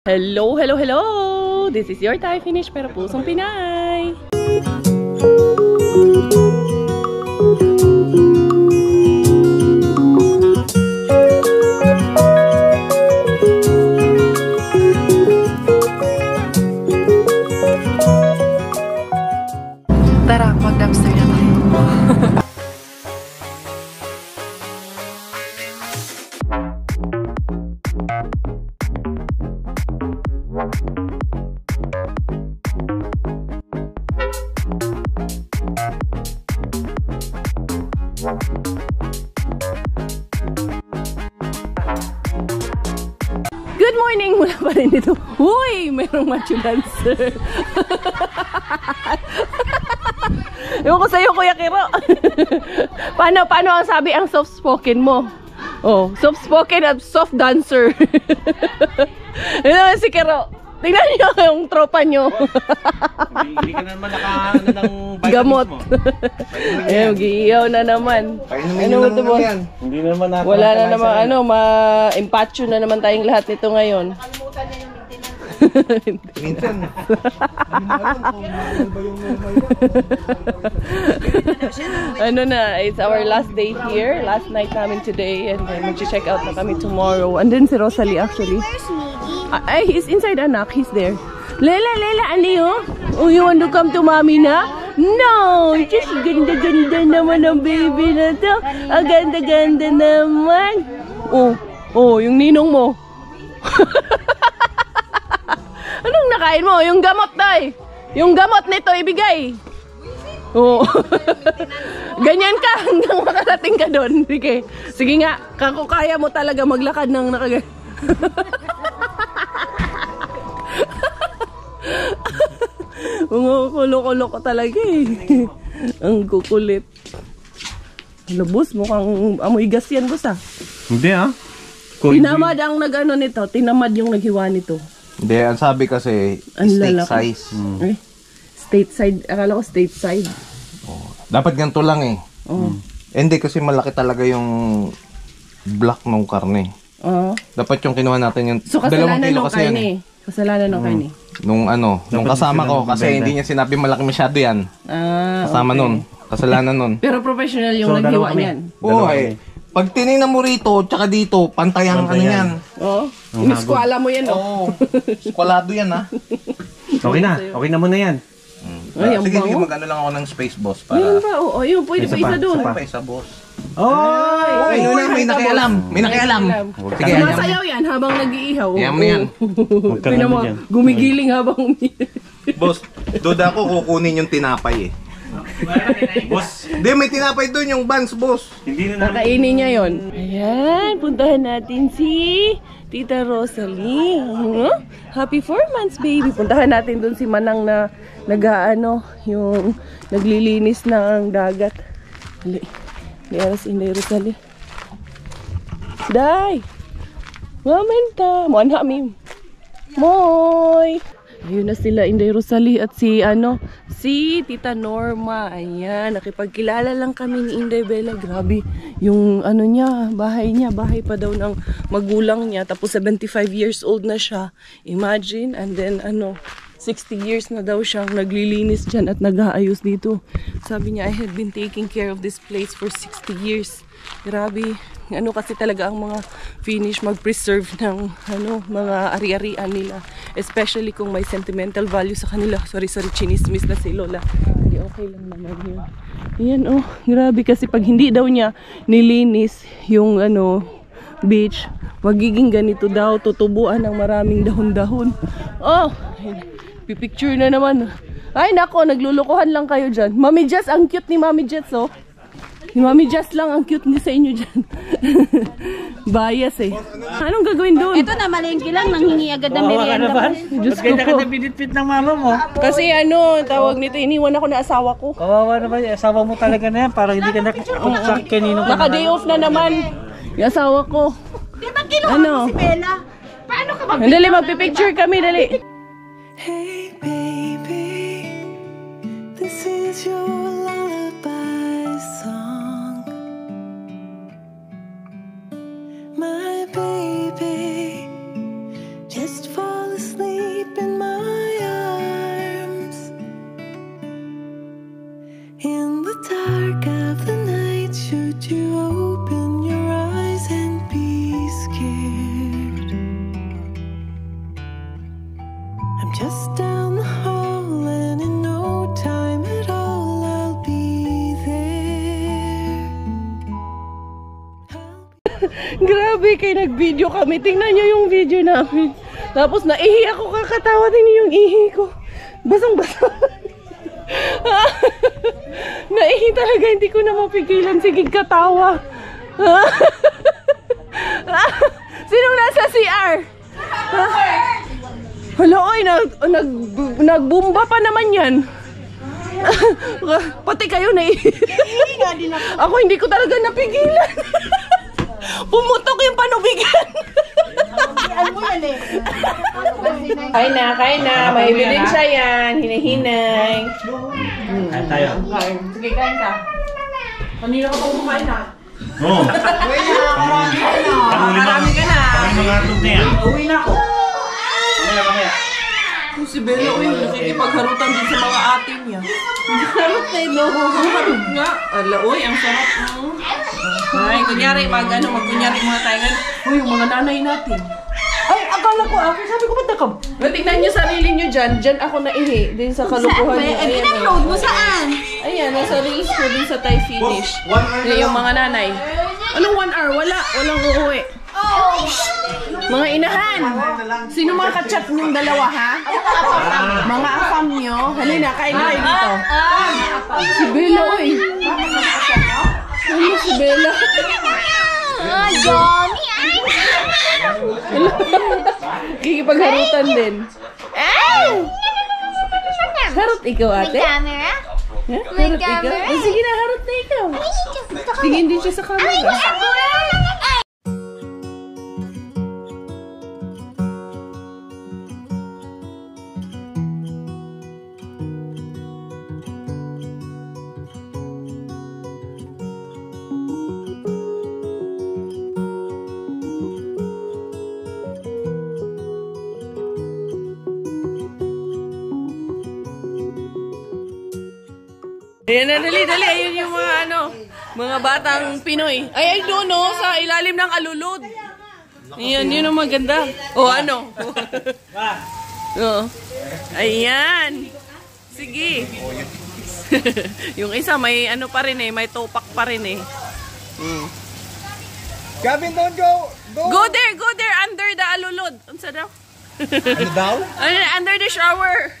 Hello, hello, hello! This is your Thai finish pero pusong Pinay! Tara, mag-dumpster na tayo. Good morning! Mula pa rin dito. Uy! Merong macho dancer. Ewan ko sa'yo, Kuya Kiro. Paano ang sabi ang soft-spoken mo? Oh, soft-spoken at soft dancer. Ano naman si Kiro? Tingnan niyo yung tropa niyo. Hindi ka naman naka ng gamot. Eh, mag-iiyaw na naman. Ano mo ito, boss? Hindi naman natin. Wala na naman, ma-impatcho na naman tayong lahat nito ngayon. Minsan. Ano na, it's our last day here. Last night namin today. And then mag-check out na kami tomorrow. And then si Rosalie actually. Ay, he's inside, anak. He's there. Lela, ano yun? Oh, you want to come to mommy na? No! Just ganda-ganda naman ang baby na to. Ang ganda-ganda naman. Oh, yung ninong mo. Anong nakain mo? Yung gamot, tay. Yung gamot nito, ibigay. Oo. Ganyan ka hanggang makarating ka doon. Sige nga, kaya mo talaga maglakad ng nakaganyan. Mga kulo-kulo ko talaga eh. Ang kukulit. Lubos, mukhang amoy gas yan, boss ah. Hindi ah. Tinamad ang nag-ano nito. Tinamad yung naghiwa nito. Hindi, ang sabi kasi steak size. Eh, stateside. Akala ko stateside. Oh, dapat ganito lang eh. Hindi kasi malaki talaga yung block ng karne. Dapat yung kinuha natin yung so, 2 kilo kasi yan eh. Kasalanan ng karne. Nung kasama ko kasi hindi niya sinabi malaki masyado yan. Kasama okay. Nun. Kasalanan nun. Pero professional yung naghiwa niyan. Oo eh. Pag tinignan mo rito, tsaka dito, pantay ang ano yan. Oo. Iniskwala mo yan, Oo. Skwalado yan, ha? Okay na. Okay na muna yan. Sige, mag-ano lang ako ng space, boss. Meron pa, oo. Yun, pwede pa isa doon. Pa isa, boss. Ay, may nakialam. May nakialam. Sige, masayaw yan habang nag-iihaw. Yan mo yan. Gumigiling habang Boss, duda ko kukunin yung tinapay eh. Boss, di may tinapay doon yung buns, boss. Hindi na kakainin niya yon. Ayan, puntahan natin si Tita Rosalie. Happy 4 months, baby. Puntahan natin doon si Manang na yung naglilinis ng dagat. Dali. There's Inday Rosalie. Day! Mamenta! Muanha mi. Moy! Ayun na sila, Inday Rosalie at si Tita Norma. Ayan, nakipagkilala lang kami ni Inday Bella. Grabe, yung bahay pa daw ng magulang niya. Tapos 75 years old na siya. Imagine, and then 60 years na daw siyang naglilinis dyan at nag-aayos dito. Sabi niya, I have been taking care of this place for 60 years. Grabe, kasi talaga ang mga Finnish mag-preserve ng mga ari-arian nila. Especially kung may sentimental value sa kanila. Sorry, chinismis na si Lola. Hindi, okay lang naman yun. Ayan, grabe kasi pag hindi daw niya nilinis yung beach, magiging ganito daw, tutubuan ng maraming dahon-dahon. Pipicture na naman. Ay nako, naglulukuhan lang kayo dyan. Mami Jess, ang cute ni Mami Jess, oh. Si Mami Jess lang ang cute niya sa inyo dyan. Bias eh. Anong gagawin doon? Ito na, malengke lang, nanghingi agad ng merienda. Diyos ko po. Binitpit ng mama mo. Kasi tawag nito, iniwan ako na asawa ko. Kawawa naman, asawa mo talaga na yan. Para hindi ka nakaksak kanino ka. Naka-day off na naman. Yung asawa ko. Di ba kinuha mo si Bella? Paano ka mag- Dali, magpipicture kami, dali. Hey baby, this is your lullaby song. My baby, just fall asleep. just down the hall, and in no time at all I'll be there. Grabe, kay nag-video kami. Tingnan nyo yung video namin. Tapos naihi ako kakatawa. Tingnan yung ihi ko. Basang-basa. Naihi talaga. Hindi ko na mapigilan. Sige, katawa. Sinong nasa CR? Hala, oy, nagbumba pa naman yan. Pati kayo naihi. Ako hindi ko talaga napigilan. Pumutok yung panubigan. Kain na. May ebidensya yan. Hinahinay. Kain tayo. Sige, kain ka. Kanina ka pang kumain na. Oo. Marami ka na. Kami mga atog na yan. Uwi na ako. Mamaya. Si Bella, uy, nakikipagharutan din sa mga ate niya. Harot na ino. Harot nga. Ala, uy, ang sarap. Ay, kunyari, magkunyari muna tayo. Uy, yung mga nanay natin. Ay, akala ko, sabi ko, ba't nakab? Tingnan niyo sarili niyo dyan. Dyan ako naihi. Din sa kalukuhan niyo. Ayan, Pinag-load mo saan? Ayan, nasa reels ko din sa Thai finish. Yung mga nanay. Anong 1 hour? Walang uuwi. Mga inahan. Sino mga kachat niyong dalawa, ha? Mga afam niyo. Halina, kain na kayo dito. Si Bella, uy. Ano si Bella? Kikipagharutan din. Harot ikaw, ate? Camera? Harot ikaw? Sige na, harot na ikaw. Tingin din siya sa camera. Ayan na, dali. Ayun yung mga batang Pinoy. Ay, doon, no, sa ilalim ng alulod. Ayan, yun ang maganda. O, ano? Oo. Ayan. Sige. Yung isa, may ano pa rin eh, may topak pa rin eh. Gavin, don't go! Go there, under the alulod. Unsa daw? Ano daw? Under the shower.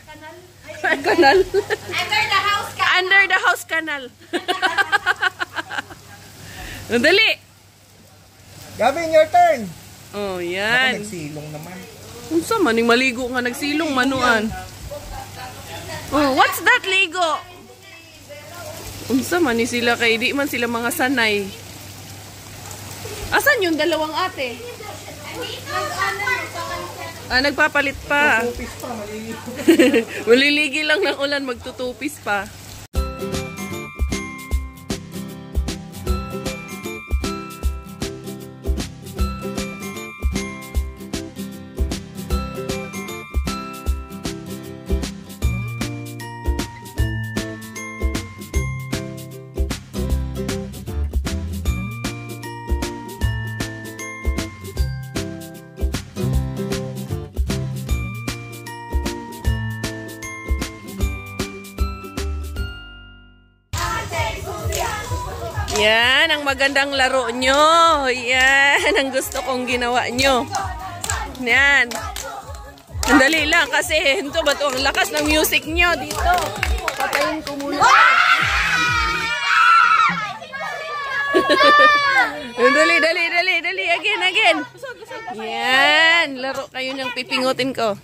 Kanal. Under the house ka. Under the house canal. Dali. Gavin, your turn! Oh, yan. Nagsilong naman. Unsa man, maligo nga nagsilong manuan. Oh, what's that, ligo? Unsa man ni sila kay di man sila mga sanay. Asan yung dalawang ate? Nagpapalit pa. Tupis pa, maliligo. Maliligi lang ng ulan, magtutupis pa. Yan, ang magandang laro nyo. Yan, ang gusto kong ginawa nyo. Yan. Sandali lang kasi ito ba ito? Ang lakas ng music nyo dito. Patayin ko muna. Dali. Again. Yan, laro kayo ng pipingutin ko.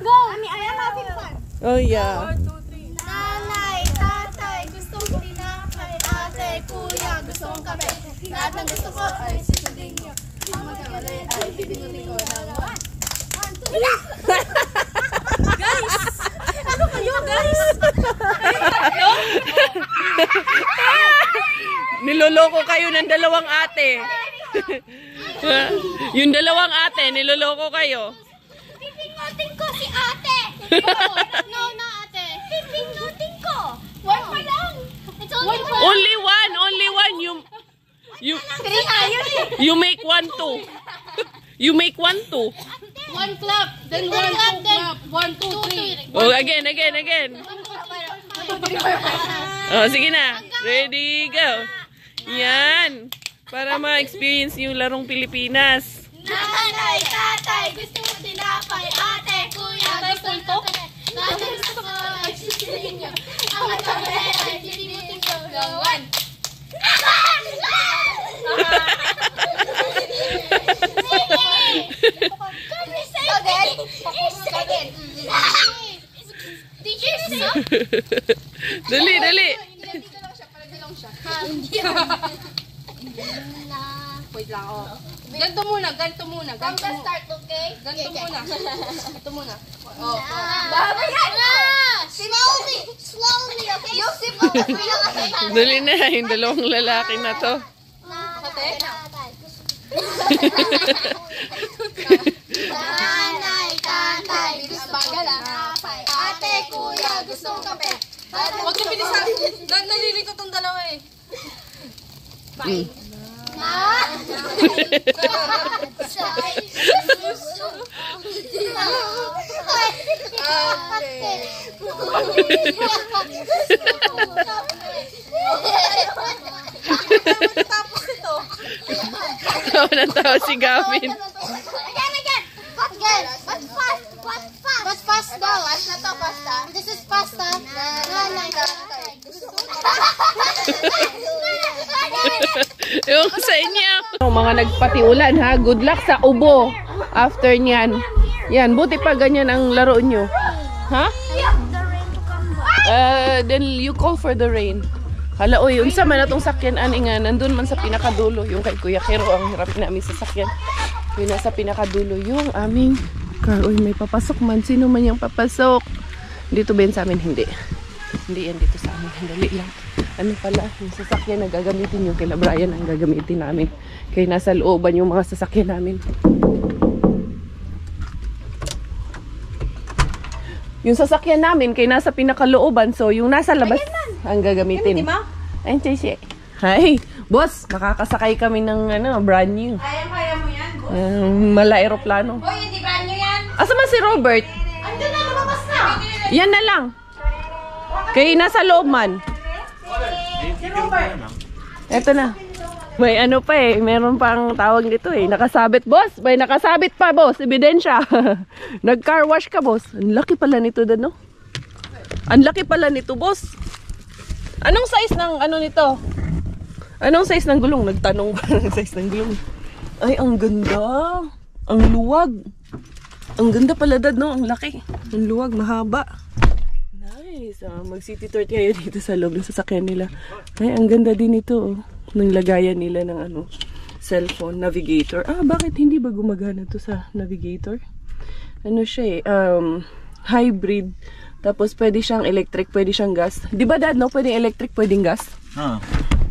Go! I am having fun. Oh yeah. Nanay, tatay, gustong tinapay. Ate, kuya, gustong kape. Lahat ng gusto ko ay sisundin niyo. Ang magkakali ay bibingutin ko ng 1, 2, 3. Guys! Ano kayo, guys? Niloloko kayo ng dalawang ate. Yung dalawang ate, niloloko kayo. Pipingutin ko si ate! No, na ate. Pipingutin ko! 1 pa lang! It's only 1. Only one. You, Three nga yun eh. you make 1, 2. You make 1, 2. One clap, then one, two clap. 1, 2, 3. Oh, again. Oh, sige na. Ready, go. Yan. Para ma-experience yung larong Pilipinas. Nanay, tatay, gusto mo tinapay. Ate, kuya, gusto mo kape. Tatay, gusto ko ay sisirin niyo. Ang kape ay pinitin ko. Gawan. Did you say? Dali. Wait lang, oh. Ganto muna. Start, okay? Ganto muna. Oh. Slowly, okay? Yusip, Dali na, yung dalawang lalaki na to. Nanay, tatay, gusto ko tinapay. Ate, kuya, gusto ko kape. Huwag niyo bilisan. Nalilito tong dalawa eh. Tapos ito. Tawa ng tawa si Gavin. Again. What's pasta? Pasta to, pasta. This is pasta. Nanay, tatay, gusto ko. Yung sa inyo. Mga nagpatiulan ha. Good luck sa ubo. After nyan. Yan, buti pa ganyan ang laro nyo. Ha? Then you call for the rain. Hala, oy, unsa man atong sakyan ani nga nandun man sa pinakadulo yung kay Kuya Kero ang hirap namin sa sakyan. Yung nasa pinakadulo yung aming car. Oy, may papasok man. Sino man yung papasok? Dito ba yun sa amin? Hindi. Hindi yan dito sa amin. Dali lang. Ano pala, yung sasakyan na gagamitin yung kila Brian ang gagamitin namin. Kaya nasa looban yung mga sasakyan namin. Yung sasakyan namin kay nasa pinakalooban, so yung nasa labas ang gagamitin. Ayun, Chelsea. Hi, boss, makakasakay kami ng brand new. Kaya mo yan, boss? Mala aeroplano. Hoy, hindi brand new yan. Asa man si Robert? Andun na, lumabas na. Yan na lang. Kay nasa loob man. Eto na. May ano pa eh, meron pang tawag dito eh. Nakasabit, boss. May nakasabit pa, boss. Ebidensya. Nag-car wash ka, boss. Ang laki pala nito, no? Ang laki pala nito, boss. Anong size ng ano nito? Anong size ng gulong? Nagtanong ba ng size ng gulong? Ay, ang ganda. Ang luwag. Ang ganda pala, dad, no? Ang laki. Ang luwag, mahaba. Nice. Mag-city tour kayo dito sa loob ng sasakyan nila. Ay, ang ganda din ito, oh. Nang lagayan nila ng cellphone, navigator. Bakit hindi ba gumagana to sa navigator? Ano siya eh, hybrid. Tapos pwede siyang electric, pwede siyang gas. Di ba dad, no? Pwedeng electric, pwedeng gas?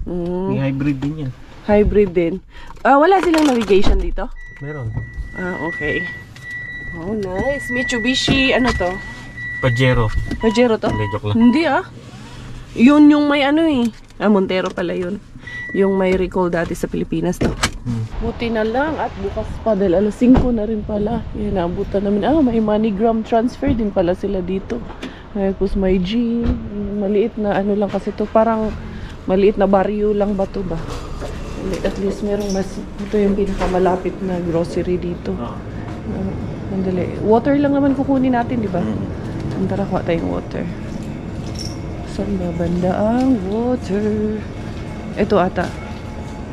May hybrid din yan. Hybrid din. Wala silang navigation dito? Meron. Okay. Oh, nice. Mitsubishi, ano to? Pajero. Pajero to? Hindi, joke lang. Hindi Yun yung may Montero pala yun. Yung may recall dati sa Pilipinas to. Buti na lang at bukas pa dahil alas 5 na rin pala. Yan, naabutan namin. May MoneyGram transfer din pala sila dito. Tapos may gym. Maliit na lang kasi to. Parang maliit na baryo lang ba to ba? At least merong mas, ito yung pinakamalapit na grocery dito. Mandali. Water lang naman kukunin natin, di ba? Tara, kuha tayong water. Saan ba banda ang water? Ito ata.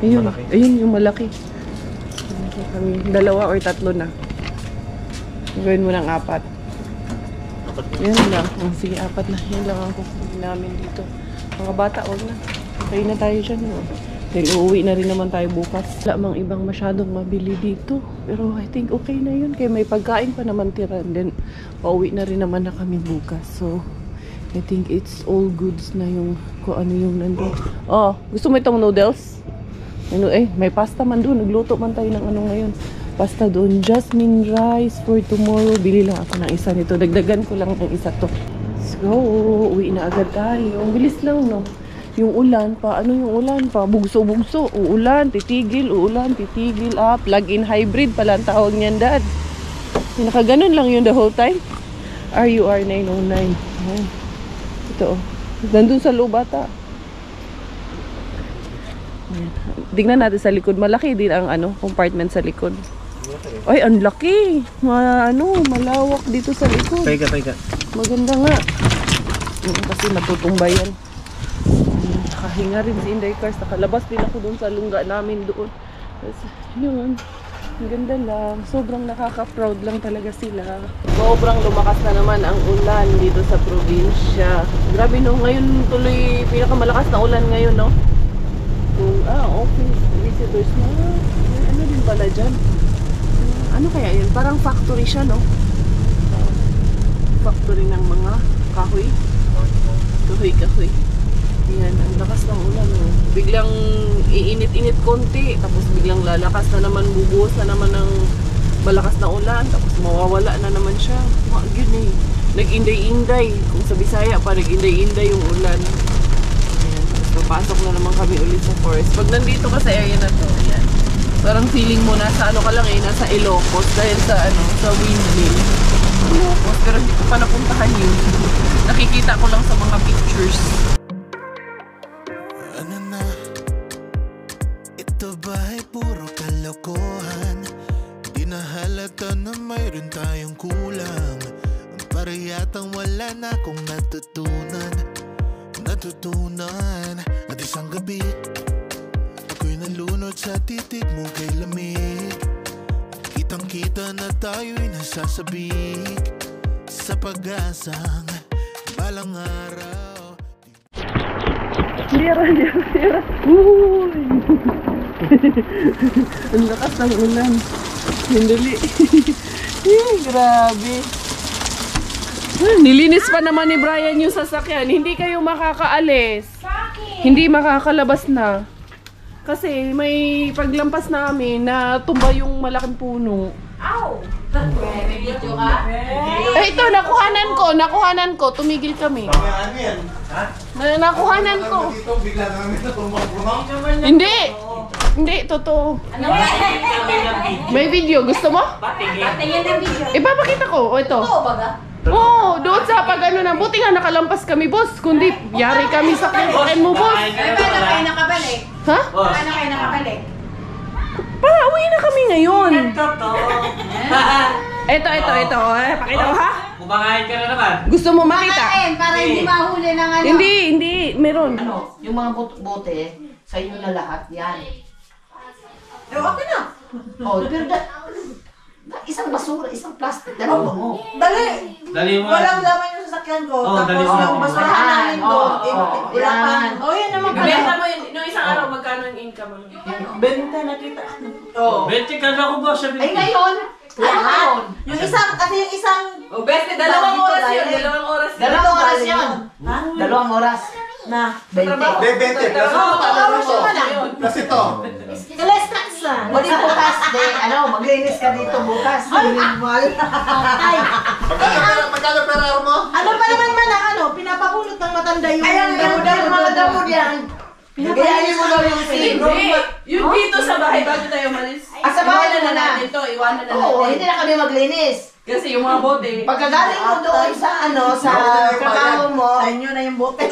Ayun, malaki. Ayun yung malaki. Kami, 2 or 3 na. Gawin mo ng 4. Yan lang. Sige, 4 na. Yan lang ang kukunin namin dito. Mga bata, huwag na. Okay na tayo dyan. Then uuwi na rin naman tayo bukas. Wala mang ibang masyadong mabili dito. Pero I think okay na yun. Kaya may pagkain pa naman tira. Then pauwi na rin naman na kami bukas. So I think it's all goods na yung kung ano yung nandun. Gusto mo itong noodles? May pasta man doon. Nagluto man tayo ng ngayon. Pasta doon. Jasmine rice for tomorrow. Bili lang ako ng isa nito. Dagdagan ko lang ng isa to. Let's go. Uwi na agad tayo. Ang bilis lang, no? Yung ulan pa, ano yung ulan pa? Bugso-bugso, uulan, titigil, plug-in hybrid pala ang tawag niyan, Dad. Nakaganon lang yun the whole time. RUR 909. Ayan. Ito, nandun sa loob ata. Ayan. Tignan natin sa likod. Malaki din ang compartment sa likod. Ay, ang laki. Malawak dito sa likod. Paiga. Maganda nga. Kasi matutumbayan. Nakahinga rin si Inday Cars. Nakalabas din ako doon sa lungga namin doon. Kasi, yun. Ang ganda lang. Sobrang nakaka-proud lang talaga sila. Sobrang lumakas na naman ang ulan dito sa probinsya. Grabe no, ngayon tuloy pinakamalakas na ulan ngayon, no? Office, visitors na. Ano din pala dyan? Ano kaya yun? Parang factory siya, no? Factory ng mga kahoy. Kahoy. Yan, ang lakas ng ulan, no? Biglang iinit-init konti, tapos biglang lalakas na naman, bubuhos na naman ng malakas na ulan, tapos mawawala na naman siya. Yun eh. Nag-inday-inday. Kung sa Bisaya pa, nag-inday-inday yung ulan. Ayan, tapos papasok na naman kami ulit sa forest. Pag nandito ka sa area na to, ayan, parang feeling mo nasa ka lang eh, nasa Ilocos dahil sa windmill. Ilocos, pero hindi ko pa napuntahan yun. Nakikita ko lang sa mga pictures. Ano na? Ito ba ay puro kalokohan? Di na halata na mayroon tayong kulang. Para yatang wala na akong natutunan. At isang gabi ako'y nalunod sa titig mo kay lamig. Kitang-kita na tayo'y nasasabik sa pag-asang balang araw. Sira. Uy! Ang lakas ng ulan. Hindali. Grabe. Nilinis pa naman ni Brian yung sasakyan. Hindi kayo makakaalis. Bakit? Hindi makakalabas na. Kasi may paglampas namin na tumba yung malaking puno. Ow! May video ka? Ito, nakuhanan ko. Tumigil kami. Ano yan? Ha? Nakuhanan ko. Dito, bigla namin na tumbang-tumbang. Hindi, totoo. Ano ba? May video. Gusto mo? Patingin ng video. Ipapakita ko. O, ito. Oo, baga? Oo, doon sa na. Buti nga nakalampas kami, boss. Kundi, yari kami sa kinain mo, boss. Paano kayo nakabalik? Ha? Paano kayo nakabalik? Uwi na kami ngayon. Ito. Pakita ko, ha? Kumakain ka na naman. Gusto mo makita? Para hindi mahuli ng ano. Hindi. Meron. Yung mga bote, sa inyo na lahat yan. Okay na. Pero isang basura, isang plastic, dalawa mo. Dali. Dali mo. Walang laman yung sasakyan ko. Oo, dali Tapos mo. yung basurahan namin doon. Wala pa. Yan. Oh, yan naman pala. Benta mo yun. Nung isang araw, magkano ang income mo? Benta nakita. Oo. 20 ka na ako ba? Ay ngayon, lahat. Yung isang, kasi yung isang... O, best, dalawang oras yun. Dalawang oras yun. Ha? Dalawang oras. Na. 20. Hindi, 20. Plus ito. Less tax na. O di bukas, maglinis ka dito bukas. Ay. Magkano pera mo? Ano pa naman pinapabulot ng matanda yung... Ayan, yung mga damo yan. Pinagayanin mo daw yung sink. Yung dito sa bahay, bago tayo malis. Sa bahay na natin to. Iwanan na Oo, natin. hindi na kami maglinis. Kasi yung mga bote. Pagkagaling mo doon sa sa trabaho mo, Sa inyo na yung bote.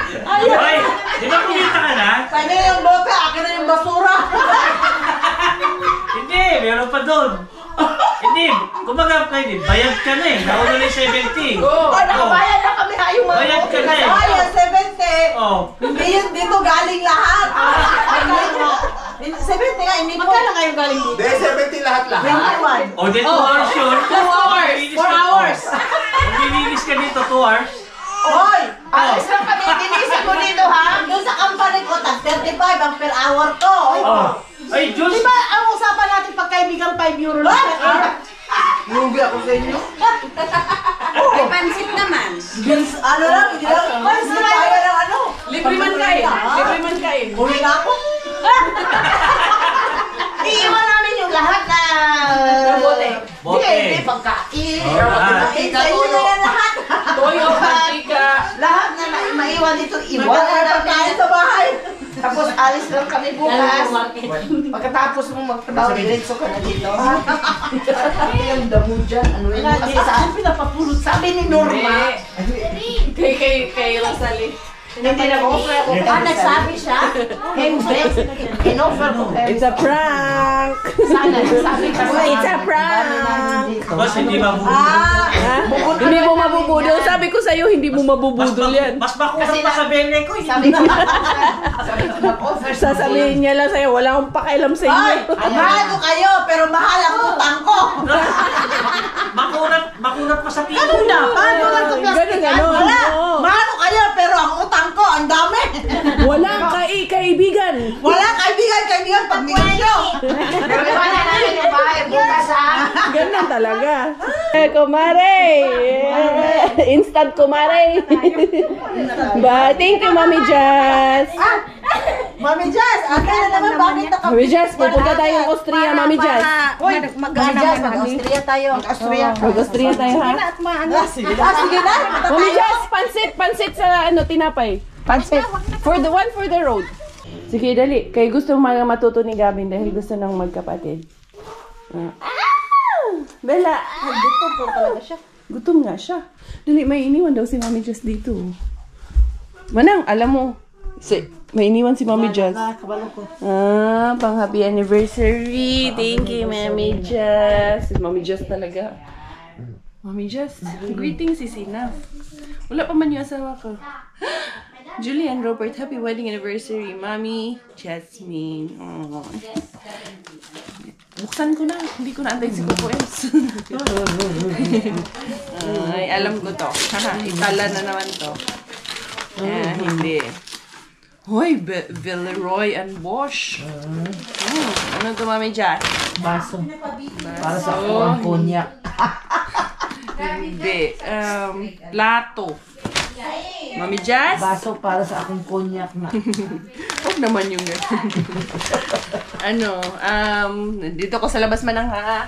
Ay, di ba kumita ka na? Sa inyo yung bote, akin na yung basura. Hindi, meron pa doon. Hindi, kumbaga pwede, bayad ka na eh. Nauna na yung 70. nakabayad na kami yung mga Bayad ka na eh. Ay, yung 70. Oh. Hindi yun dito galing lahat. 70 nga, hindi po. Magkano kayong galing dito? Hindi, 70 lahat-lahat. 21. O, di 2 hours yun. 2 hours. 4 hours. Kung lilinis ka dito, 2 hours. Hoy! Alis lang kami, dinisin mo dito ha? Doon sa company ko, tag 35 ang per hour to. Oh. Ay, Diyos. Di ba ang usapan natin pagkaibigan 5 euro lang per hour? Lugi ako sa inyo. May pansit naman. Ano lang, hindi lang. Pansit naman. Kaya ng ano? Libre man kain. Huli na ako. Iiwan namin yung lahat na... bote. Bote. Hindi, pagkain. Oh, lahat. Sa inyo na yan lahat. Toyo, mantika. Lahat na naman dito, iwan na namin sa bahay. Tapos alis lang kami bukas. Pagkatapos mong magtrabaho, diretso ka na dito. Sabi yung damo dyan. Ano yun? Kasi saan pinapapulot? Sabi ni Norma. Kay Rosalie. Hindi nag-offer ako. Nagsabi siya? In-offer ko. It's a prank! Sana, sabi ka sa It's a prank! Boss, hindi mabubudol. Hindi mo mabubudol. Sabi ko sa'yo, hindi mo mabubudol yan. Mas makuha pa sa bene ko. Sabi ko nag-offer. Sasabihin niya lang sa'yo, wala akong pakialam sa inyo. Mahal ko kayo, pero mahal ang utang ko. Makunat pa sa tito. Ano na? Paano lang ito plastic? Ganun. Wala. Oo. Mahal ko kayo, pero ang utang ko, ang dami. Walang kaibigan. Wala kaibigan pag negosyo. Pero wala namin yung bahay bukas ha. Ganun talaga. Kumare! Instant kumare! Ba, thank you, Mami Jazz! Mami Jazz, akin na naman, bakit nakapit? Mami Jazz, pupunta tayong Austria, Mami Jazz. Uy, mag-Austria tayo. Mag-Austria tayo, ha? Sige na. Mami Jazz, pansit sa tinapay. Pansit. For the road. Sige, dali. Kaya gusto mga matuto ni Gavin dahil gusto nang magkapatid. Bella! Gutom po talaga siya. Gutom nga siya. Dali, may iniwan daw si Mami Jazz dito. Manang, alam mo. May iniwan si Mami Jazz. Pang happy anniversary. Thank you, Mami Jazz. Mami Jazz talaga. Mami Jazz, greetings is enough. Wala pa man yung asawa ko. Julie and Robert, happy wedding anniversary. Mami Jasmine. Oh. Buksan ko na. Hindi ko na antay si Coco Ems. Ay, alam ko to. Itala na naman to. Hindi. Hoy, Villeroy and Bosch. Ano to, Mami Jazz? Baso. Para sa akong konyak. Hindi. Plato. Mami Jazz? Baso para sa akong konyak na. Huwag naman yung dito ko sa labas manang ha.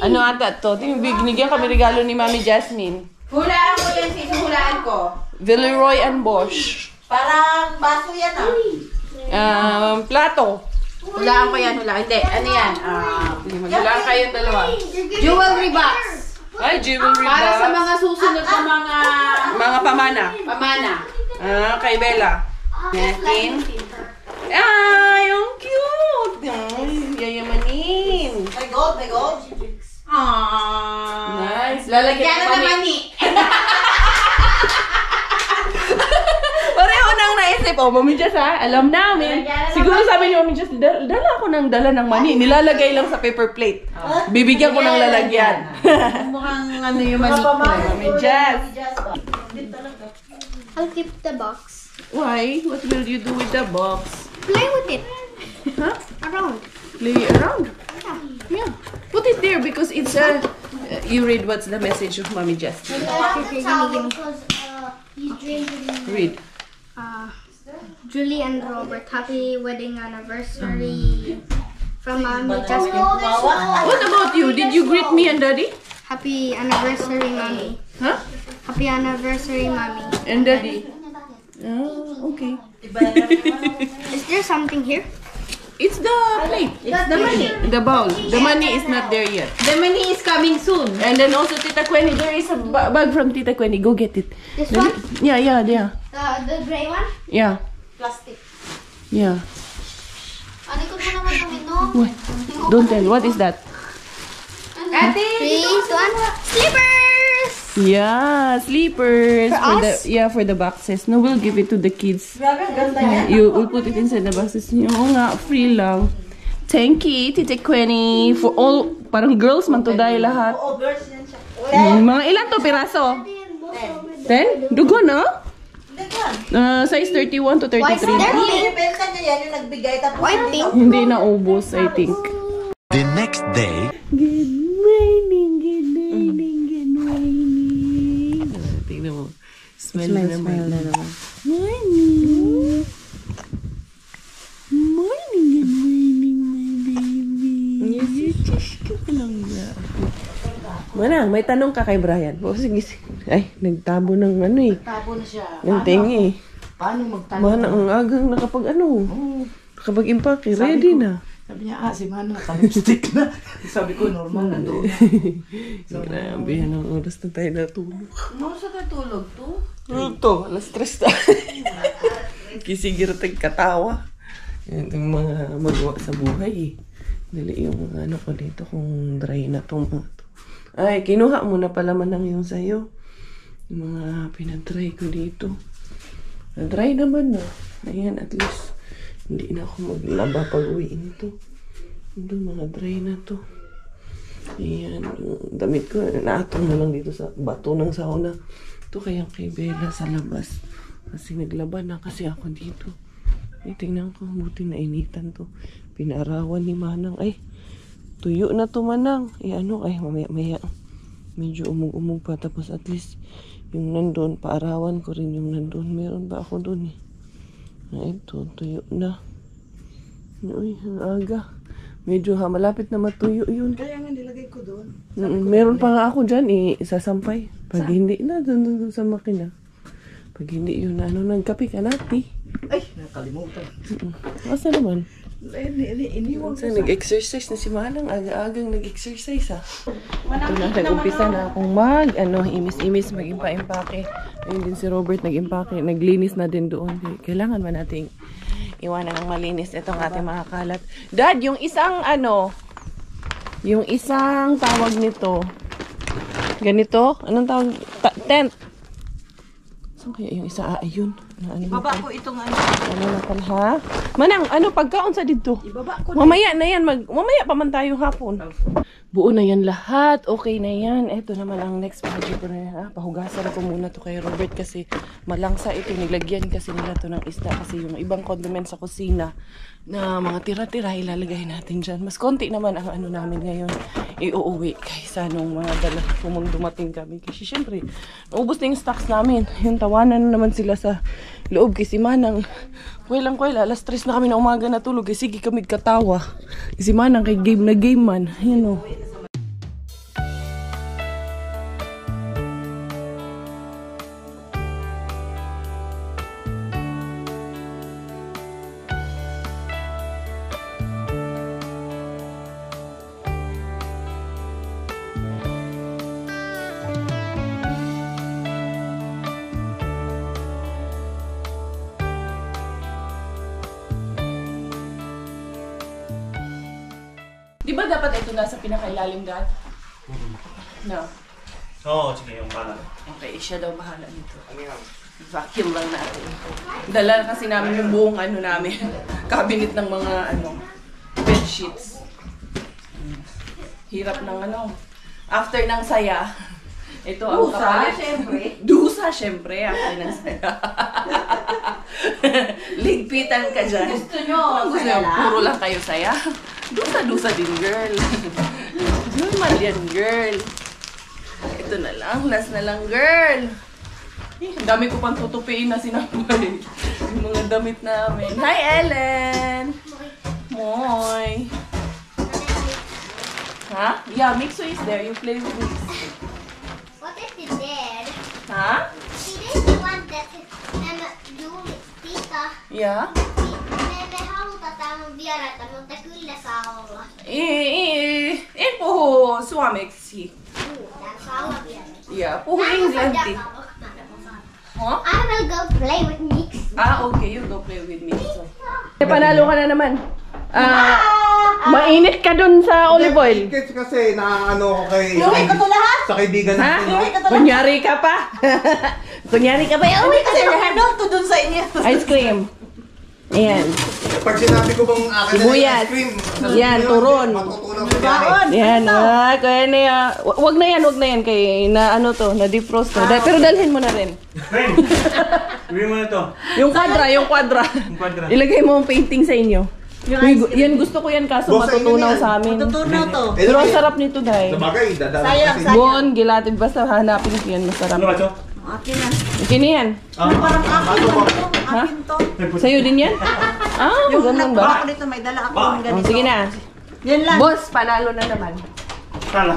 Ano ata to? Binigyan kami regalo ni Mami Jasmine. Hulaan ko yan, hulaan ko. Villeroy and Bosch. Parang baso yan Plato. Hulaan ko yan, hulaan. Hindi, ano yan? Maghulaan kayong dalawa. Jewelry box. Ay, jewelry Para box. sa mga susunod na Mga pamana. pamana. Kay Bella. Natin. Yung cute. Ay, yayamanin. May gold. Nice. Lalagyan Yan na naman ni. Pareho nang naisip. Mami Jazz ha, alam namin. Siguro sabi ni Mami Jazz, dala ako ng mani. Nilalagay lang sa paper plate. Bibigyan ko ng lalagyan. Mukhang ano yung mani. Mami Jazz. I'll keep the box. Why? What will you do with the box? Play with it. Huh? Around. Play around? Yeah. Put it there because it's you read what's the message of Mami Jazz. Read. Julie and Robert, happy wedding anniversary from Mommy Jasmine. What about you? Did you greet me and Daddy? Happy anniversary, Mommy. Huh? Happy anniversary, Mommy. And Daddy? Oh, okay. Is there something here? It's the plate. It's the money. The bowl. The money is not there yet. The money is coming soon. And then also Tita Quenny, there is a bag from Tita Quenny. Go get it. This one? Yeah. The gray one? Yeah. Plastic. Yeah. Ano ko naman ito? What? Don't tell. What is that? 3, 2, 1. Slippers! Yeah, sleepers. For the boxes. No, we'll give it to the kids. We'll put it inside the boxes. Oo nga, free lang. Thank you, Tita Quenny. For all, parang girls man to dahil lahat. Oo, girls yan siya. Mga ilan to piraso? 10? Dugo na? Size 31 to 33. Pinibenta niya yan yung nagbigay tapos Hindi na ubos, I think. The next day, Good morning. Tingnan mo. Smile na naman. Morning. Morning, my baby. Yes, ka lang na. Manang, may tanong ka kay Brian. Sige. Ay, nagtabo ng ano eh. Tabo na siya. Ng tingi. Paano magtanong? Mana ang agang nakapag ano. Nakapag-impake, ready na. Sabi niya, si Mana naka-lipstick na. Sabi ko, normal na doon. Grabe, anong oras na tayo natulog. Ano sa katulog to? Ito, alas 3 na. Kisigir katawa. Yan yung mga magawa sa buhay eh. Dali yung ano ko dito kung dry na itong mga to. Ay, kinuha mo na pala manang yung sayo. Yung mga pinadry ko dito. Na-dry naman na. Ayan, at least hindi na ako maglaba pag uwi nito. Ito, mga dry na to. Ayan, yung damit ko, naatong na lang dito sa bato ng sauna. Ito kayang kay Bella sa labas. Kasi naglaba na kasi ako dito. Ay, tingnan ko, buti na initan to. Pinarawan ni Manang. Ay, tuyo na to Manang. Ay, ano, ay, mamaya. Medyo umug-umug pa. Tapos at least, yung nandun, paarawan ko rin yung nandun. Meron ba ako dun eh? Ay, ito, tuyo na. Uy, ang aga. Medyo malapit na matuyo yun. Kaya nga nilagay ko doon. Meron pa nga ako dyan isasampay. Pag hindi na, doon sa makina. Pag hindi yun, nagkape ka nati. Ay, nakalimutan. Asa naman? Iniwan ko. Nag-exercise na si Manang. Aga-agang nag-exercise ha. Ito na, nag-umpisa na akong imis-imis, mag-impake. Ayun din si Robert, nag-impake. Naglinis na din doon. Kailangan ba nating iwanan ng malinis itong ating mga kalat. Dad, yung isang yung isang tawag nito, ganito, anong tawag? Tent. Saan kaya yung isa? Ayun. Ibaba ko itong ano. Ano na pala, ha? Manang, pagkaon sa dito? Ibaba ko. Mamaya na yan. Mamaya pa man tayo hapon. Buo na yan lahat. Okay na yan. Ito naman ang next project ko na yan. Pahugasan ko muna to kay Robert kasi malangsa ito. Niglagyan kasi nila to ng isda. Kasi yung ibang condiments sa kusina na mga tira-tira ilalagay natin dyan. Mas konti naman ang ano namin ngayon iuuwi kaysa nung mga dala kung dumating kami. Kasi syempre, naubos na yung stocks namin. Yung tawanan naman sila sa loob kasi Manang. Kuwailang-kuwail, alas 3 na kami na umaga natulog. Sige kami katawa. Kasi Manang kay game na game man. Yun o. Di ba dapat ito nasa pinakailalim, Dad? No. Oo, sige, yung bahala. Okay, siya daw bahala nito. Vacuum lang natin. Dala kasi namin yung buong namin. Cabinet ng mga bed sheets. Hirap ng after ng saya. Ito ang kapalit. Dusa, syempre. After ng saya. Ligpitan ka dyan. Gusto nyo, Gusto nyo, puro lang kayo saya. Dusa-dusa din, girl. Normal yan, girl. Ito na lang. Last na lang, girl. Ang dami ko pang tutupiin na sinabay. Yung mga damit namin. Hi, Ellen! Moy! Ha? Yeah, Mixo is there. You play with Mix. What if he did? Ha? He didn't want that Julie Pika. Yeah? Me emme haluta täällä vieraita, mutta kyllä saa olla. En puhu suomeksi. Täällä saa olla vieraita. Yeah, puhu englanti. Huh? I will go play with Mix. Okay, you go play with me. So. Panalo ka na naman. Mainit ka dun sa olive oil. Kasi naano ko kay... Iuwi ko to lahat? Sa kaibigan Ha? natin, no? Kunyari ka pa. Kunyari ka pa. Iuwi kasi lahat to dun sa inyo. Ice cream. Ayan. Pag sinabi ko bang akin na yung Sibuyas. ice cream, Yan, turon. matutunan ko yan eh. Yan, kaya na yan. Wag na yan. Kay na na defrost na. Pero dalhin mo na rin. Friend, uwi mo na to. Yung kwadra. Yung kwadra. Ilagay mo ang painting sa inyo. Uy, yan, gusto ko yan kaso Boss, matutunaw ayun yan. sa amin. Tutunaw to. Pero ang sarap nito, Day. Sa bagay, dadala Sayang, kasi. sayang. Bon, gilatid. Basta hanapin ko yan. Masarap. Ano ba ito? Akin na. Okay na yan. Parang akin lang to. Akin to. Sa'yo din yan? Yung ganun nagpapa ba? ko dito, may dala ako ng Oh, ganito. sige na. Yan lang. Boss, panalo na naman. Tala.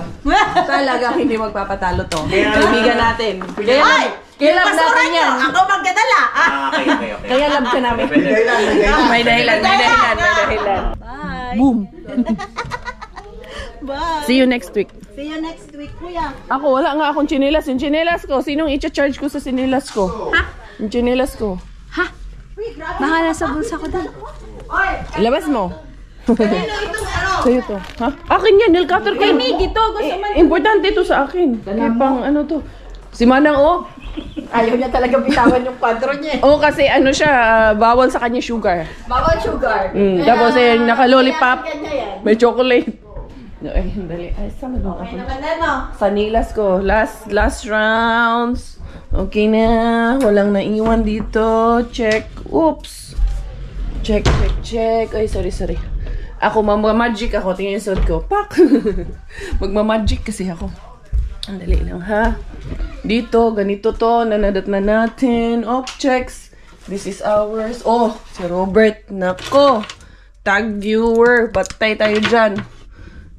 Talaga hindi magpapatalo to. Kaya- Kaibigan natin. Kaya Ay! Kaya love natin yan. Ako magdadala. Okay. Kaya love ka namin. May dahilan. Boom. Bye. See you next week. See you next week, kuya. Ako, wala nga akong chinelas. Yung chinelas ko, sinong i-charge ko sa chinelas ko? Ha? Yung chinelas ko. Baka nasa bulsa ko din. Ilabas mo. Sa'yo to. Ha? Akin yan, nail cutter ko. Gito, gusto man. Importante ito sa akin. Kaya pang ano to. Si Manang, oh. Ayaw niya talaga bitawan yung kwadro niya. Oo, kasi ano siya, bawal sa kanya sugar. Bawal sugar. Tapos naka-lollipop. Kanya yan. May chocolate. Ay, dali. Ay, sama mo ako. Sa nilas ko. Last rounds. Okay na. Walang naiwan dito. Check. Oops. Check. Ay, sorry. Ako, magmamagic ako. Tingnan yung suot ko. Pak! Magmamagic kasi ako. Andali lang, ha? Dito, ganito to. Nanadat na natin. Objects. This is ours. Oh, si Robert. Nako. Tag viewer. Patay tayo dyan.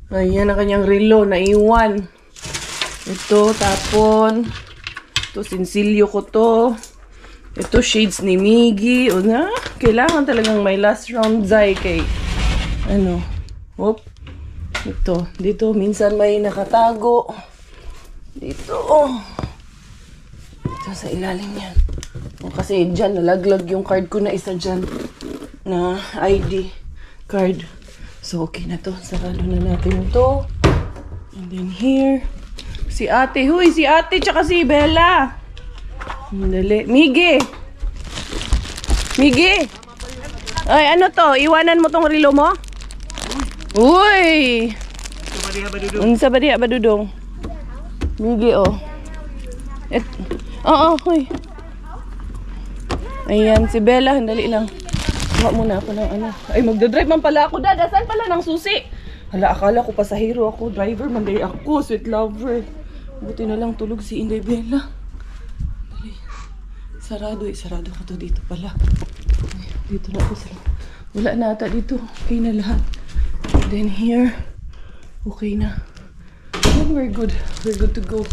Ayan ang kanyang relo. Naiwan. Ito, tapon. Ito, sinsilyo ko to. Ito, shades ni Miggy. O na, kailangan talagang may last round zay kay ano. Oop. Ito, dito, minsan may nakatago. Dito, oh. Ito sa ilalim yan. O, kasi dyan, nalaglag yung card ko na isa dyan. Na ID card. So, okay na to. Sarado na natin to. And then here. Si ate. Huy, si ate tsaka si Bella. Dali. Miggy! Ay, ano to? Iwanan mo tong relo mo? Uy! Unsa ba diha ba dudong? Miggy, oh. Oo, huy. Ayan, si Bella. Dali lang. Huwag muna ako ng ano. Ay, magdadrive man pala ako. Dada, saan pala ng susi? Hala, akala ko pasahero ako. Driver man day ako. Sweet lover. Buti na lang tulog si Inday Bella. Dali. Sarado ko to dito pala. Ay, dito na ako sa... Wala na ata dito. Okay na lahat. And then here. Okay na. And we're good. We're good to go.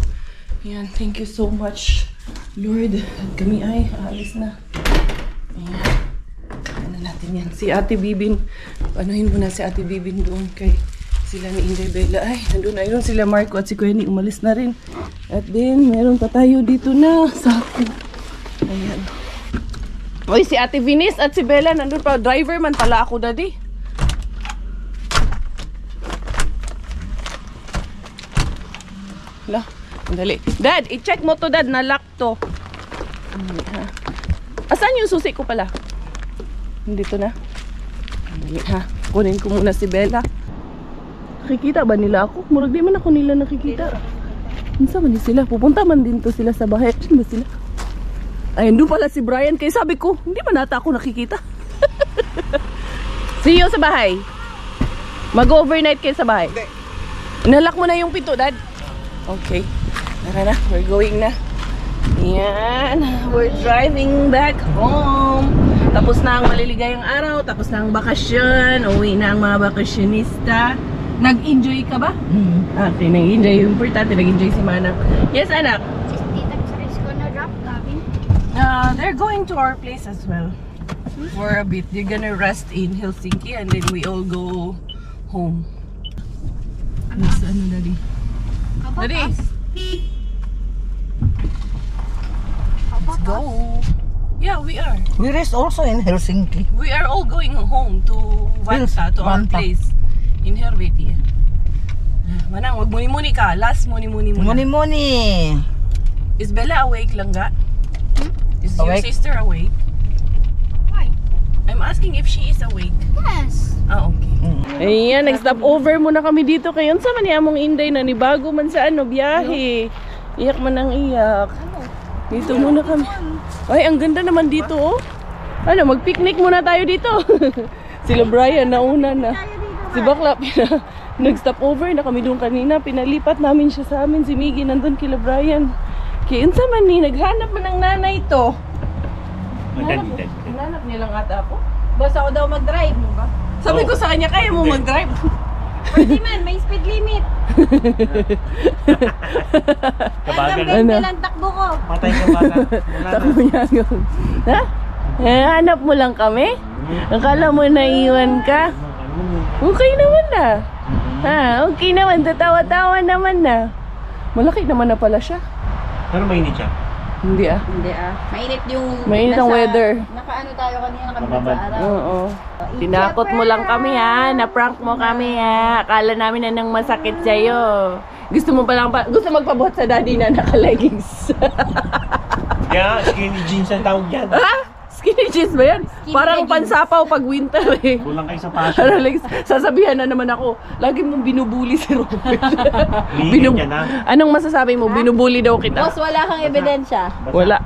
Ayan, thank you so much, Lord. At kami ay aalis na. Ayan. Ano natin yan. Si Ate Bibin. Panuhin mo na si Ate Bibin doon kay sila ni Inday Bella. Ay, nandun na yun sila Marco at si Quenny. Umalis na rin. At then, meron pa tayo dito na sako. Ayan. Oy, si Ate Vinis at si Bella nandun pa. Driver man pala ako, daddy. Hala, dali. Dad, i-check mo to, Dad. Na-lock to. Asan yung susi ko pala? Dito na. Dali, ha. Kunin ko muna si Bella. Nakikita ba nila ako? Murag di man ako nila nakikita. Minsan man sila. Pupunta man din to sila sa bahay. Saan ba sila? Ayun, doon pala si Brian. Kaya sabi ko, hindi man nata ako nakikita. See you sa bahay. Mag-overnight kayo sa bahay. Nalak mo na yung pinto, Dad. Okay. Tara na. We're going na. Yan. We're driving back home. Tapos na ang maliligayang araw. Tapos na ang bakasyon. Uwi na ang mga bakasyonista. Nag-enjoy ka ba? Okay, nag-enjoy. Importante, nag-enjoy si Manang. Yes, anak? They're going to our place as well. For a bit. They're gonna rest in Helsinki and then we all go home. Yes, ano, Daddy? Daddy! Let's go! Yeah, we are. We rest also in Helsinki. We are all going home to Vanta, to our Vanta. place in Helvetia. Manang, wag muni-muni ka. Last muni-muni muna. Muni-muni. Is Bella awake lang ga? Is your Awake. sister awake? Why? I'm asking if she is awake. Yes. Ah, okay. Ayan, nag-stop over muna kami dito. Kayon sa man among Inday na ni bago man sa ano, biyahe. Iyak man ang iyak. Dito muna kami. Ay, ang ganda naman dito, oh. Ano, mag-picnic muna tayo dito. Sila Brian, nauna na. Si Bakla, nag-stop over na kami doon kanina. Pinalipat namin siya sa amin. Si Miggy nandun kila Brian. Kaya unsa man ni, naghanap man ng nanay to. Hanap nilang ata ako. Basta ako daw mag-drive mo ba? Sabi ko sa kanya, kaya mo mag-drive. Pwede man, may speed limit. Kabagal. Hanggang 20 lang takbo ko. Patay ka bata. Wala na. Takbo niya yun. Ha? Hanap mo lang kami? Akala mo naiwan ka? Okay naman na. Ha, okay naman. Tatawa-tawa naman na. Malaki naman na pala siya. Pero mainit siya. Hindi ah. Hindi mainit yung... Mainit ang weather. Nakaano tayo kanina kami Mababad. sa araw. Oo. Tinakot mo lang kami ha. Na-prank mo kami ha. Akala namin na nang masakit sa'yo. Gusto mo pa lang gusto magpabuhat sa daddy na naka-leggings. Kaya skinny jeans ang tawag yan. Ha? Skinny jeans ba yan? Parang pansapaw pag winter eh. Kulang kayo sa fashion. Ano, like, sasabihan na naman ako, lagi mong binubuli si Robert. Liit yan ha. Anong masasabi mo? Binubuli daw kita. Boss, wala kang ebidensya. Wala.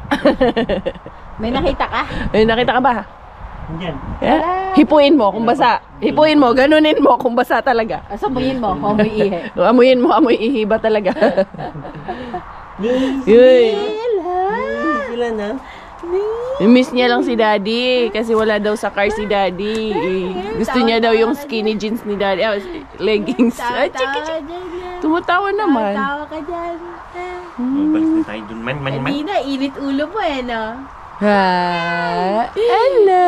May nakita ka? Ay, nakita ka ba? Yan. Eh? Hipuin mo kung basa. Hipuin mo, ganunin mo kung basa talaga. Asamuyin mo, amoy ihe. Amuyin mo, amoy ihi ba talaga? Yun. Sila na. Miss niya lang si Daddy kasi wala daw sa car si Daddy. Gusto niya daw yung skinny jeans ni Daddy. Leggings. Ay, chiki, chiki. Tumatawa naman. Tawa ka dyan. Balik na tayo dun. Man. Hindi na, init ulo mo eh, no? Ha? Hello.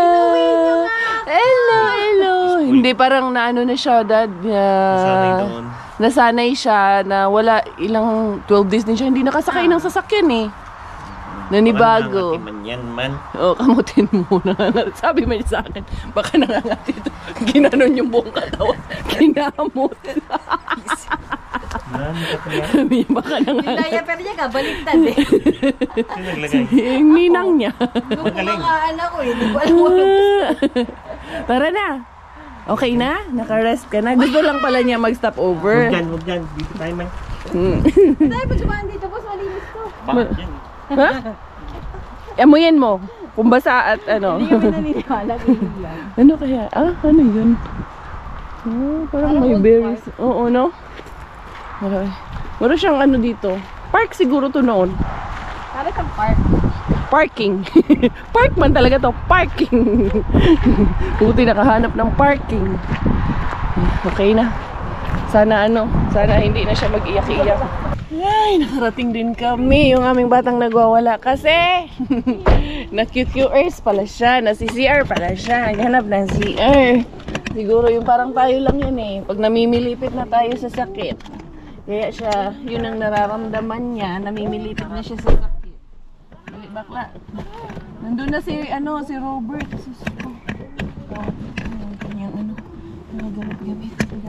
Hello. Hindi, parang naano na siya, Dad. Nasanay doon. Nasanay siya na wala ilang 12 days din siya. Hindi nakasakay ng sasakyan eh. Nanibago. Baka man yan man. Oo, kamutin muna. Sabi mo sa akin, baka nangangati ito. Ginanon yung buong katawan. Ginamot. Sabi niya, baka Yung nangangati. diaper niya ka, baliktad eh. Sino naglagay? Yung ninang niya. Yung mga anak ko eh, hindi ko alam. Tara na. Okay na? Naka-rest ka na? Gusto lang pala niya mag-stop over. Huwag dyan. Dito tayo man. Tayo pa dumaan dito, boss, malinis ko. Bakit yan? Ha? Amuyin mo. Kung basa at ano. Hindi kami naniniwala, kilig lang. Ano kaya? Ano yun? Parang may berries. Oo, no? Okay. Meron siyang ano dito. Park siguro to noon. Para kang park. Parking. Park man talaga to. Parking. Buti nakahanap ng parking. Okay na. Sana hindi na siya mag-iyak-iyak. Ay, nakarating din kami. Yung aming batang nagwawala kasi na QQRs pala siya, na CCR pala siya. Hanap ng CR. Siguro yung parang tayo lang yan eh. Pag namimilipit na tayo sa sakit. Kaya siya, yun ang nararamdaman niya. Namimilipit na siya sa sakit. Dali, bakla. Nandun na si Robert. Susuko. Kanyang gamit.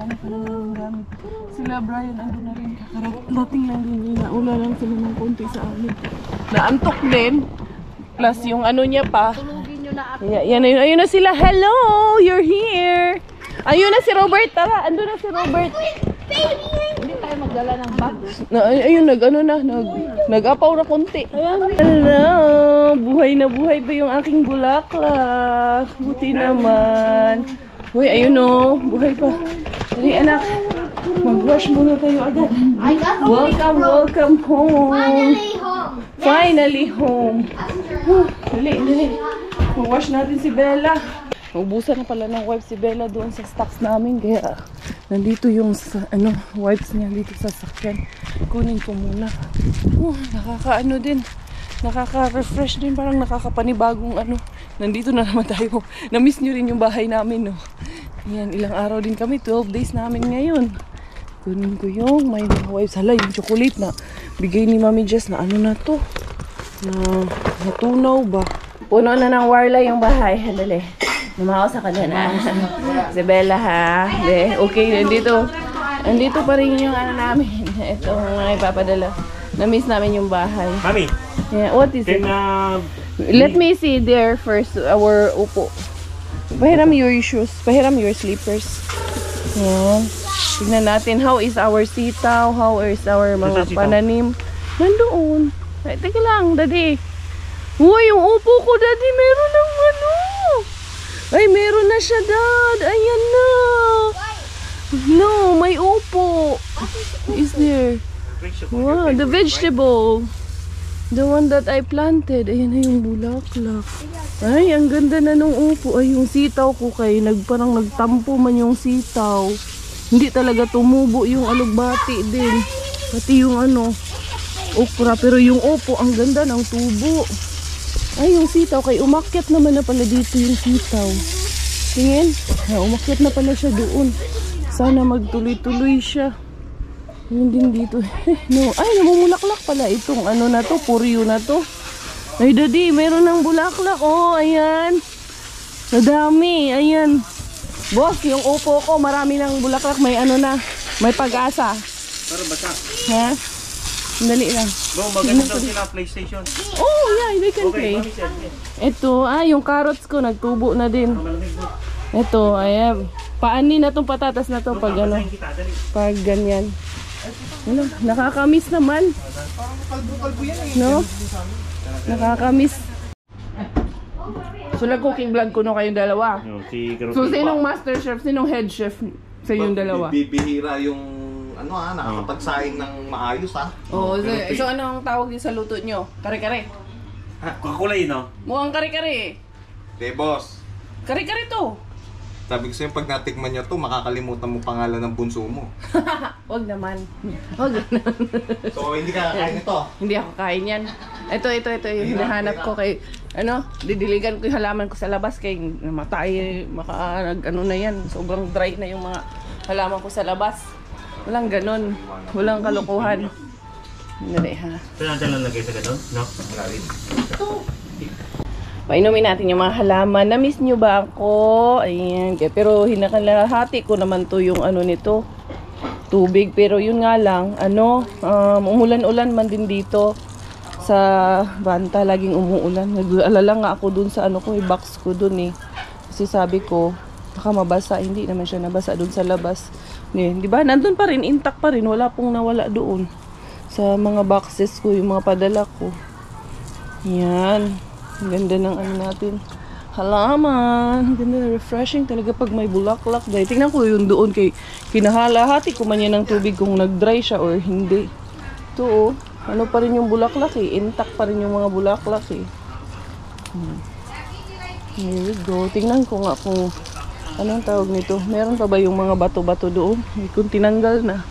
Gamit pa lang ng gamit. Sila Brian, andun na rin. Kakarating lang din. Naula lang sila ng konti sa amin. Naantok din. Plus yung ano niya pa. Tulugin nyo na ako. Ayun na sila. Hello! You're here! Ayun na si Robert. Tara, andun na si Robert. Hindi tayo magdala ng bag. Ayun, nag-apaw na konti. Hello! Buhay na buhay pa yung aking bulaklak. Buti naman. Uy, ayun o. Buhay pa. Dali, anak. Mag-wash muna tayo agad. Welcome home. Finally home. Dali. Mag-wash natin si Bella. Naubusan na pala ng wipes si Bella doon sa stocks namin. Kaya nandito yung wipes niya dito sa sakyan. Kunin ko muna. Nakakaano din. Nakaka-refresh din. Parang nakakapanibagong Nandito na naman tayo. Na-miss nyo rin yung bahay namin, no? Ayan, ilang araw din kami. 12 days namin ngayon. Kunin ko yung may mga wipes. Hala, yung chocolate na bigay ni Mami Jess na na to? Natunaw ba? Puno na ng warla yung bahay. Dali. Namakaw sa kanya na. Si Bella, ha? Okay, nandito pa rin yung namin. Ito, mga ipapadala. Na-miss namin yung bahay. Mami, Yeah, what is it? Let me see there first, our upo. Pahiram your shoes. Pahiram your slippers. Yan. Tignan natin, how is our sitaw? How is our mga pananim? Nandoon. Ay, teka lang, Daddy. Uy, yung upo ko, Daddy, meron ng Ay, meron na siya, Dad. Ayan na. No, may upo. Is there? Wow, the vegetable. The one that I planted. Ayan na yung bulaklak. Ay, ang ganda na nung upo. Ay, yung sitaw ko parang nagtampo man yung sitaw. Hindi talaga tumubo yung alugbati din. Pati yung ano, okra. Pero yung opo, ang ganda ng tubo. Ay, yung sitaw. Kay umakyat naman na pala dito yung sitaw. Tingin. Ay, umakyat na pala siya doon. Sana magtuloy-tuloy siya. Yun din dito. No. Ay, namumulaklak pala itong ano na to. Puryo na to. Ay, daddy, meron ng bulaklak. Oh, ayan. Nadami. Ayan. Boss, yung upo ko, marami ng bulaklak. May ano na. May pag-asa. Pero basta. Ha? Dali lang. Bro, maganda daw sila PlayStation. Oh, yeah, they can play. Ito, yung carrots ko, nagtubo na din. Ito, ayan. Paani na tong patatas na to pag ano. Pag ganyan. Ano, nakakamiss naman. No? Nakakamiss. So, nag-cooking vlog ko no kayong dalawa. So, sinong master chef? Sinong head chef sa yung dalawa? Bibihira yung nakakapagsaing ng maayos Oo, so anong tawag din sa luto nyo? Kare-kare? Kukulay, no? Mukhang kare-kare. boss. Kare-kare to. Sabi ko sa'yo, pag natikman nyo to, makakalimutan mo pangalan ng bunso mo. Wag naman. Wag naman. So, hindi ka kakain ito? Hindi ako kain yan. Ito yung hinahanap ko kay, didiligan ko yung halaman ko sa labas kay namatay, ano na yan. Sobrang dry na yung mga halaman ko sa labas. Walang ganon. Walang kalukuhan. Hindi ha. Saan lang lagay sa ganon? No? Painumin natin yung mga halaman. Na-miss nyo ba ako? Ayan. Pero hinakalahati ko naman to yung ano nito. Tubig. Pero yun nga lang, umulan-ulan man din dito sa Banta. Laging umuulan. Nag-alala nga ako dun sa box ko dun eh. Kasi sabi ko, baka mabasa. Hindi naman siya nabasa dun sa labas. Di ba? Nandun pa rin. Intact pa rin. Wala pong nawala doon. Sa mga boxes ko, yung mga padala ko. Yan. Ang ganda ng natin. Halaman. Ang ganda, refreshing talaga pag may bulaklak. Dahil tingnan ko yung doon kay kinahalahati ko man yan ng tubig kung nag-dry siya or hindi. Ito ano pa rin yung bulaklak eh. Intact pa rin yung mga bulaklak eh. Here we go. Tingnan ko nga kung anong tawag nito. Meron pa ba yung mga bato-bato doon? Kung tinanggal na.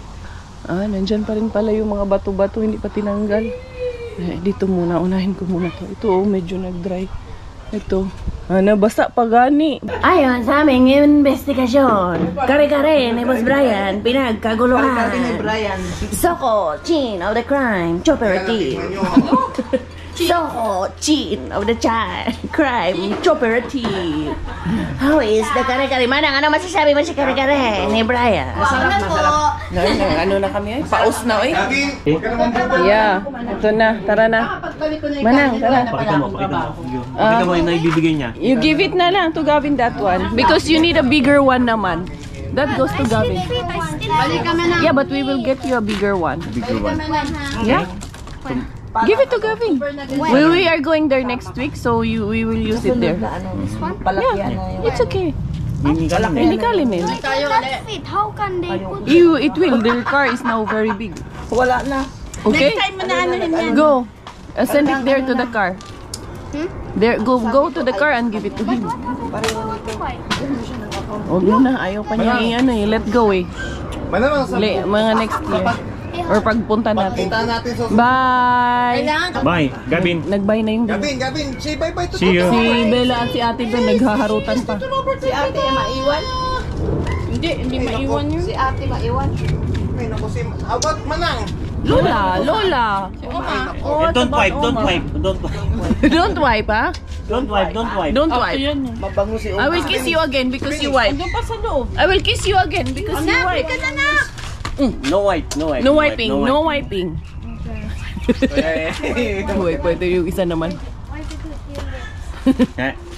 Nandyan pa rin pala yung mga bato-bato. Hindi pa tinanggal. Dito muna, unahin ko muna to. Ito medyo nag-dry. Ito. Nabasa pa gani. Ayon sa aming investigasyon, kare-kare ni Boss Brian, pinagkaguluhan. Kare-kare ni Brian. Soko, chin of the crime, cooperative. Soko, chin of the crime, cooperative. How is the kare-kare? Manang, ano masasabi mo si kare-kare ni Brian? Masarap. Ano na kami paus na Yeah, ito na. Tara na. Manang, tara. Pakita mo yung naibibigay niya. You give it na lang to Gavin that one. Because you need a bigger one naman. That goes to Gavin. Yeah, but we will get you a bigger one. Yeah? Give it to Gavin. We are going there next week, so we will use it there. Yeah, it's okay. Hindi kalimin. That's it. How can they put It will. Their car is now very big. Wala na. Okay? Go. Send it there to the car. There, go to the car and give it to him. Huwag na, ayaw pa niya let go eh. Mga next year. Or pagpunta natin. Bye! Bye, Gavin. Nag-bye na yung Gavin, say bye-bye to See you. Si Bella at si Ate Ben naghaharutan pa. Si ate maiwan? Hindi maiwan yun. Si ate maiwan? About Manang. Lola. Don't wipe. Don't wipe, ha? Don't wipe. Don't wipe. Mabango si I will kiss you again because you wipe. I will kiss you again because you wipe. No wipe. No wiping. Wait, ito yung isa naman.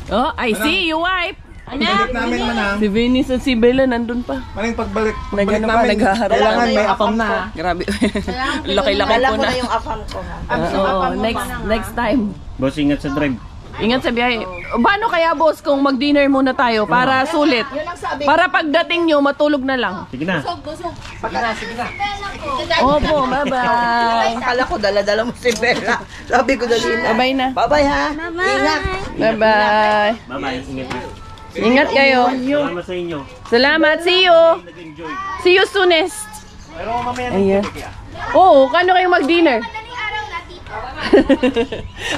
Oh, I see you wipe. Pagbalik namin, Manang. Si Venice at si Bella nandun pa. Manang, pagbalik Nagano pa, namin. naghaharap. Kailangan may apam na. Grabe. Laki-laki Alam po ko na. na yung afam ko. Next time. Boss, ingat sa drive. Ingat sa biyahe. Paano kaya boss kung mag-dinner muna tayo para sulit? Para pagdating nyo, matulog na lang. Sige na. Opo, bye-bye. Akala ko dala-dala mo si Bella. Sabi ko dali na. Bye-bye na. Bye-bye ha. Ingat. Bye-bye. Bye-bye. Ingat na. Ingat kayo. Salamat sa inyo. Salamat. See you. Nag-enjoy. See you soonest. Pero mamaya Ayan. nag-enjoy kaya. Oo, kano kayo mag-dinner? Madaling araw na, tita.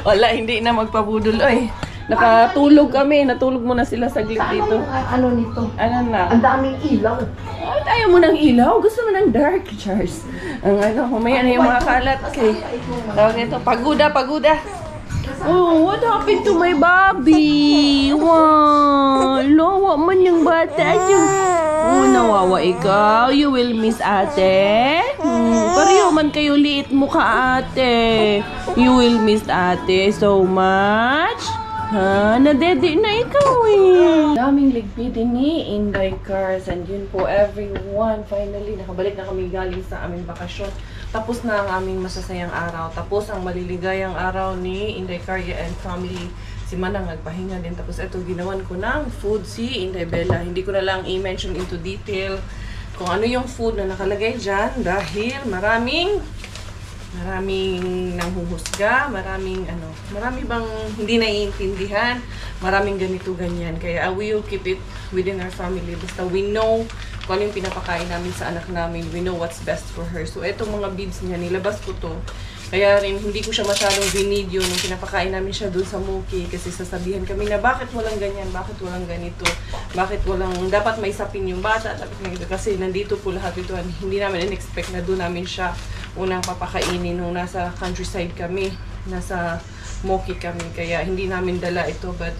Wala, hindi na magpabudol. Oy, nakatulog kami. Natulog muna sila saglit dito. Ano nito? Ano na? Ang daming ilaw. At ayaw mo ng ilaw? Gusto mo ng dark, Charles? Ang ano, mamaya na yung mga kalat. Okay. Tawag nito, paguda. Oh, what happened to my Bobby? Wow, lowa man yung bata niyo. Oh, nawawa ikaw. You will miss ate. Pareho man kayo liit mo ka ate. You will miss ate so much. Ha? Nadede na ikaw eh. Daming ligpit ni Inday Cars. And yun po everyone. Finally, nakabalik na kami galing sa aming bakasyon. Tapos na ang aming masasayang araw. Tapos ang maliligayang araw ni Inday Carya and family. Si Manang nagpahinga din. Tapos ito, ginawan ko ng food si Inday Bella. Hindi ko na lang i-mention into detail kung ano yung food na nakalagay dyan. Dahil maraming nanghuhusga, marami bang hindi naiintindihan, maraming ganito ganyan. Kaya we will keep it within our family. Basta we know kung ano yung pinapakain namin sa anak namin, we know what's best for her. So etong mga beads niya, nilabas ko to. Kaya rin hindi ko siya masyadong binidyo nung pinapakain namin siya doon sa Muki kasi sasabihan kami na bakit walang ganyan, bakit walang ganito, bakit walang, dapat may sapin yung bata, dapat may ito. Kasi nandito po lahat ito, hindi namin in-expect na doon namin siya unang papakainin nung nasa countryside kami, nasa Muki kami. Kaya hindi namin dala ito, but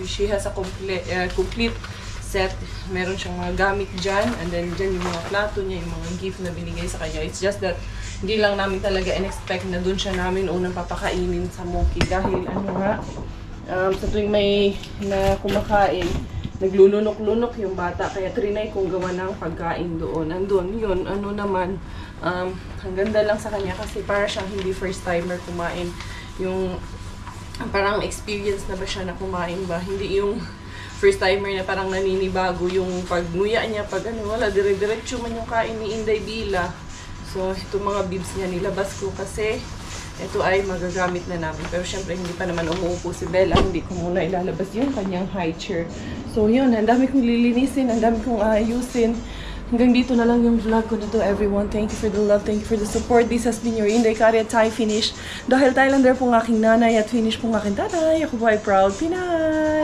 she has a complete set. Meron siyang mga gamit dyan, and then dyan yung mga plato niya, yung mga gift na binigay sa kanya. It's just that hindi lang namin talaga in-expect na doon siya namin unang papakainin sa Muki. Dahil ano nga, sa tuwing may na kumakain, naglulunok-lunok yung bata. Kaya trinay kong gawa ng pagkain doon. Andun yun, ano naman, ang ganda lang sa kanya kasi para siyang hindi first timer kumain. Yung parang experience na ba siya na kumain ba? Hindi yung first timer na parang naninibago yung pagmuya niya, pag ano, wala, dire-diretso man yung kain ni Inday Bila. So, itong mga bibs niya nilabas ko kasi ito ay magagamit na namin. Pero syempre, hindi pa naman umuupo si Bella. Hindi ko muna ilalabas yung kanyang high chair. So, yun. Ang dami kong lilinisin. Ang dami kong ayusin. Hanggang dito na lang yung vlog ko nito, everyone. Thank you for the love. Thank you for the support. This has been your Inday Carya Thai Finish. Dahil Thailander pong aking nanay at finish pong aking tatay. Ako po ay proud Pinay.